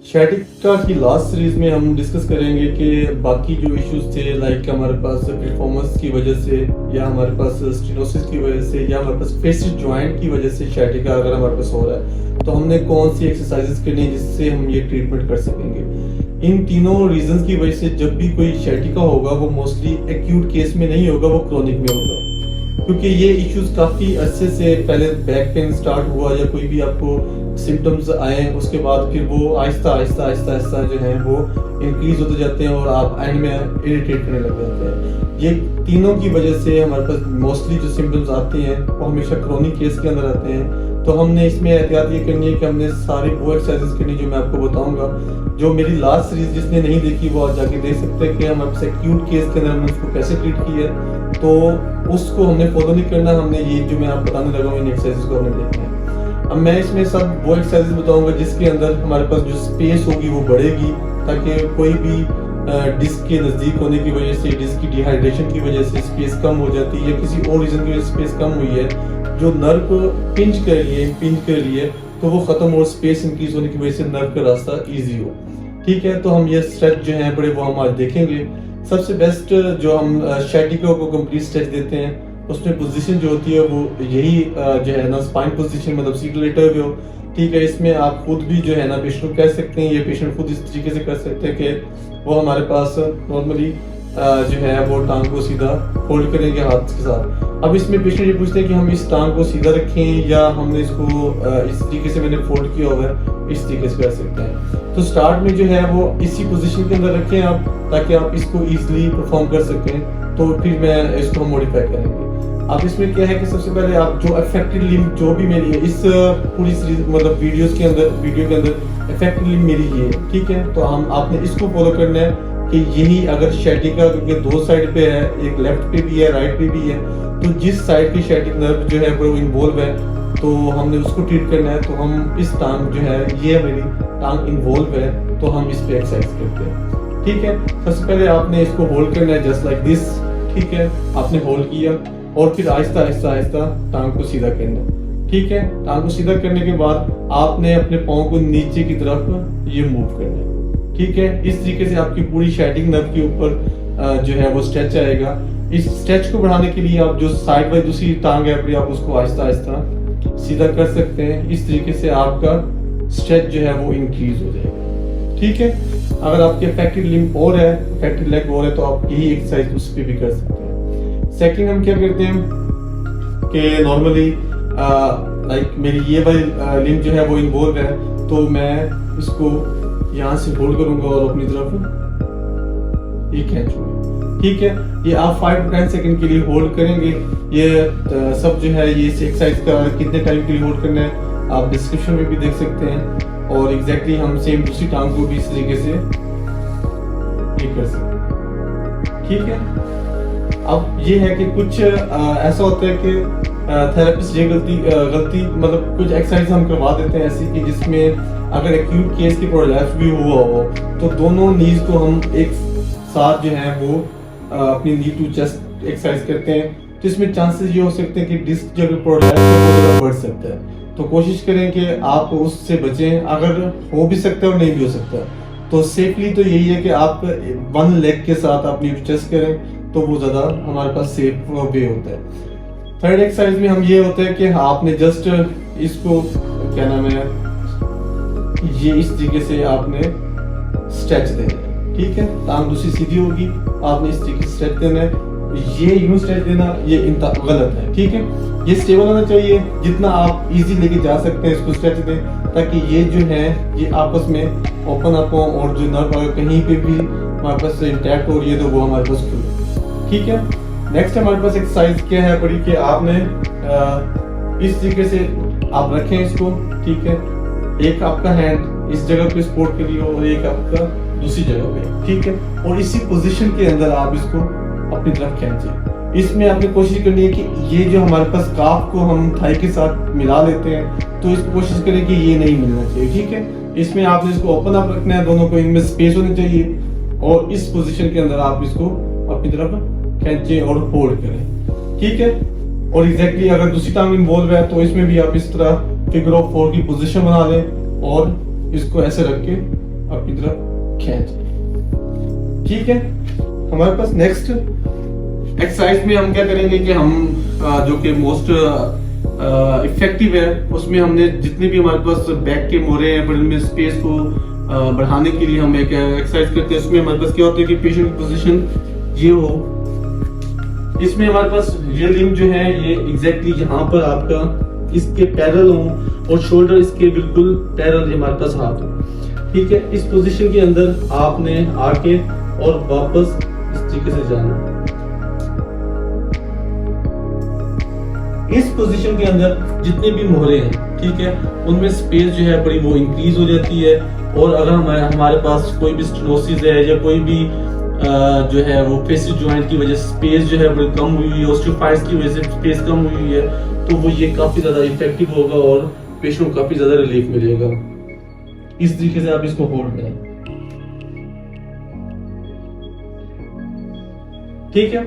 Sciatica की last series में हम डिस्कस करेंगे कि बाकी जो इश्यूज थे लाइक हमारे पास परफॉर्मेंस की वजह से या हमारे पास स्टेनोसिस की वजह से या हमारे पास फेसिस जॉइंट की वजह से शैटिका अगर हमारे पास हो रहा है तो हमने कौन सी एक्सरसाइजेस करनी है जिससे हम ये ट्रीटमेंट कर सकेंगे। इन तीनों रीजंस की वजह से जब भी कोई शैटिका होगा वो मोस्टली एक्यूट केस में नहीं होगा, वो क्रॉनिक में होगा, क्योंकि ये इश्यूज काफ़ी अरसे से पहले बैक पेन स्टार्ट हुआ या कोई भी आपको सिम्टम्स आए उसके बाद फिर वो आहिस्ता आहिस्ता आहिस्ता आहिस्ता जो है वो इंक्रीज होते जाते हैं और आप एंड में इरिटेट करने लग जाते हैं। ये तीनों की वजह से हमारे पास मोस्टली जो सिम्टम्स आते हैं वो हमेशा क्रोनिक केस के अंदर आते हैं। तो हमने इसमें एहतियात ये करनी है कि हमने सारी वो एक्सरसाइजेस करनी जो मैं आपको बताऊंगा। जो मेरी लास्ट सीरीज जिसने नहीं देखी वो आज जाके देख सकते हैं कि हमारे पास एक्यूट केस के अंदर हमने उसको कैसे ट्रीट किया है, तो उसको हमने फॉलो नहीं करना, हमने ये जो मैं आपको बताने लगा हूँ इन एक्सरसाइजेस को हमने देखना है। अब मैं इसमें सब वो एक्सरसाइजेस बताऊंगा जिसके अंदर हमारे पास जो स्पेस होगी वो बढ़ेगी, ताकि कोई भी डिस्क के नज़दीक होने की वजह से, डिस्क की डिहाइड्रेशन की वजह से स्पेस कम हो जाती है या किसी और रीज़न की वजह से स्पेस कम हुई है, जो नर्व को पिंच कर लिए तो वो ख़त्म और स्पेस इंक्रीज होने की वजह से नर्व का रास्ता ईजी हो। ठीक है, तो हम ये स्ट्रेच जो हैं बड़े वो हम आज देखेंगे। सबसे बेस्ट जो हम शैटिका को कंप्लीट स्ट्रेच देते हैं उसमें पोजीशन जो होती है वो यही जो है ना स्पाइन पोजीशन, मतलब सीट लेटे हुए हो। ठीक है, इसमें आप खुद भी जो है ना पेशेंट को कह सकते हैं, ये पेशेंट खुद इस तरीके से कर सकते हैं कि वो हमारे पास नॉर्मली जो है वो टांग को सीधा होल्ड करेंगे हाथ के साथ। अब इसमें पेशेंट ये पूछते हैं कि हम इस टांग को सीधा रखें या हमने इसको इस तरीके से मैंने फोल्ड किया हुआ है इस तरीके से कर सकते हैं। तो स्टार्ट में जो है वो इसी पोजीशन के अंदर रखें आप, ताकि आप इसको इजीली परफॉर्म कर सकें। तो फिर मैं इसको मॉडिफाई करेंगे। अब इसमें क्या है कि सबसे पहले आप जो अफेक्टेड लिम्ब जो भी मेरी है इस पूरी सीरीज मतलब वीडियो के अंदर अफेक्टेड लिम्ब मेरी ये है। ठीक है, तो हम आपने इसको फॉलो करना है कि यही अगर शैटिका क्योंकि दो साइड पे है, एक लेफ्ट पे भी है राइट पे भी है, तो जिस साइड की शैटिक नर्व जो है वो इन्वॉल्व है तो हमने उसको ट्रीट करना है। तो हम इस टांग जो है ये मेरी टांग इन्वॉल्व है तो हम इस पे एक्सरसाइज करते हैं। ठीक है, सबसे पहले आपने इसको होल्ड करना है जस्ट लाइक दिस। ठीक है, आपने होल्ड किया और फिर आहिस्ता आहिस्ता आहिस्ता टांग को सीधा करना। ठीक है, टांग को सीधा करने के बाद आपने अपने पाँव को नीचे की तरफ ये मूव करना है। ठीक है, इस तरीके से आपकी पूरी शैटिक नर्व के ऊपर जो है वो स्ट्रेच आएगा। इस स्ट्रेच को बढ़ाने के लिए आप जो साइड बाय दूसरी टांग है अपनी आप उसको आहिस्ता आहिस्ता सीधा कर सकते हैं। इस तरीके से आपका स्ट्रेच जो है वो इंक्रीज हो जाएगा। ठीक है, अगर आपके अफेक्टेड लिम्ब और है, अफेक्टेड लेग और है, तो आप यही एक्सरसाइज उस पर भी कर सकते हैं। सेकंड हम क्या करते हैं कि नॉर्मली लाइक मेरी ये वाली लिम्ब जो है वो इन्वॉल्व है, तो मैं इसको यहाँ से होल्ड करूंगा और अपनी तरफ ये खींचूंगा। ठीक है, ये आप 5 to 10 सेकंड के लिए होल्ड करेंगे। ये सब जो है ये इस एक्सरसाइज का कितने टाइम के लिए होल्ड करना है आप डिस्क्रिप्शन में भी देख सकते हैं। और एग्जैक्टली हम सेम दूसरी टांग को भी इस तरीके से ये कर सकते हैं। ठीक है, अब ये है कि कुछ ऐसा होता है कि थेरेपिस्ट ये गलती मतलब कुछ एक्सरसाइज हम करवा देते हैं ऐसी कि जिसमें अगर एक्यूट केस की प्रोलैप्स भी हुआ हो तो दोनों नीज को हम एक साथ जो है वो अपनी नी टू चेस्ट एक्सरसाइज करते हैं। तो इसमें चांसेस ये हो सकते हैं कि डिस्क जो प्रोलैप्स है वो बढ़ सकता है। तो कोशिश करें कि आप उससे बचें, अगर हो भी सकता है और नहीं भी हो सकता तो सेफली तो यही है कि आप वन लेग के साथ अपनी चेस्ट करें, तो वो ज़्यादा हमारे पास सेफ वे होता है। थर्ड एक्सरसाइज में हम ये होता है कि आपने जस्ट इसको क्या नाम है ये इस तरीके से आपने स्ट्रेच देना है। ठीक है, टांग दूसरी सीधी होगी, आपने इस तरीके से स्ट्रेच देना है। ये यूं स्ट्रेच देना ये गलत है। ठीक है, ये स्टेबल होना चाहिए, जितना आप इजी लेके जा सकते हैं इसको स्ट्रेच दें, ताकि ये जो है ये आपस में ओपन अप हो और जो नर्व अगर कहीं पे भी हमारे पास इंटैक्ट हो रही है तो वो हमारे पास खुले। ठीक है, नेक्स्ट हमारे पास एक्सरसाइज क्या है बड़ी कि आपने इस तरीके से आप रखें इसको। ठीक है, एक आपका हैंड इस जगह पे सपोर्ट के लिए और एक आपका दूसरी जगह पे। ठीक है, और इसी पोजीशन के अंदर आप इसको अपनी तरफ खींचें। इसमें आपने कोशिश करनी है कि ये जो हमारे पास काफ को हम थाई के साथ मिला लेते हैं तो इसको कोशिश करें कि ये नहीं मिलना चाहिए। ठीक है, इसमें आपने इसको ओपन अप रखना है, दोनों को इनमें स्पेस होनी चाहिए और इस पोजीशन के अंदर आप इसको अपनी तरफ खींचे और होल्ड करें। ठीक है, और एग्जैक्टली अगर दूसरी टांग इन्वॉल्व है तो इसमें भी आप इस तरह फिगर ऑफ 4 की पोजीशन बना लें और इसको ऐसे रख के अपनी तरफ खींच। ठीक है, हमारे पास नेक्स्ट एक्सरसाइज में हम क्या करेंगे कि हम जो कि मोस्ट इफेक्टिव है, उसमें हमने जितने भी हमारे पास बैक के मोरे हैं बदन में स्पेस को बढ़ाने के लिए हम एक एक्सरसाइज करते हैं। उसमें हमारे पास क्या होता है कि पेशेंट की पोजीशन ये हो, इसमें हमारे पास ये लिंब जो है ये एग्जैक्टली यहाँ पर आपका इसके पैरेलल हो और शोल्डर इसके बिल्कुल पैरेलल हमारे पास हाथ हो। ठीक है, इस पोजीशन के अंदर आपने आके और वापस इस तरीके से जाना। इस पोजीशन के अंदर जितने भी मोहरे हैं, ठीक है, उनमें स्पेस जो है बड़ी वो इंक्रीज हो जाती है। और अगर हमारे पास कोई भी स्टेनोसिस है या कोई भी जो है वो फेसिस जॉइंट की वजह से स्पेस जो है बड़ी कम हुई है, ऑस्टियोफाइट्स की वजह से स्पेस कम हुई है, तो वो ये काफी ज्यादा इफेक्टिव होगा और पेशेंट को काफी ज्यादा रिलीफ मिलेगा। इस तरीके से आप इसको होल्ड करें। ठीक है,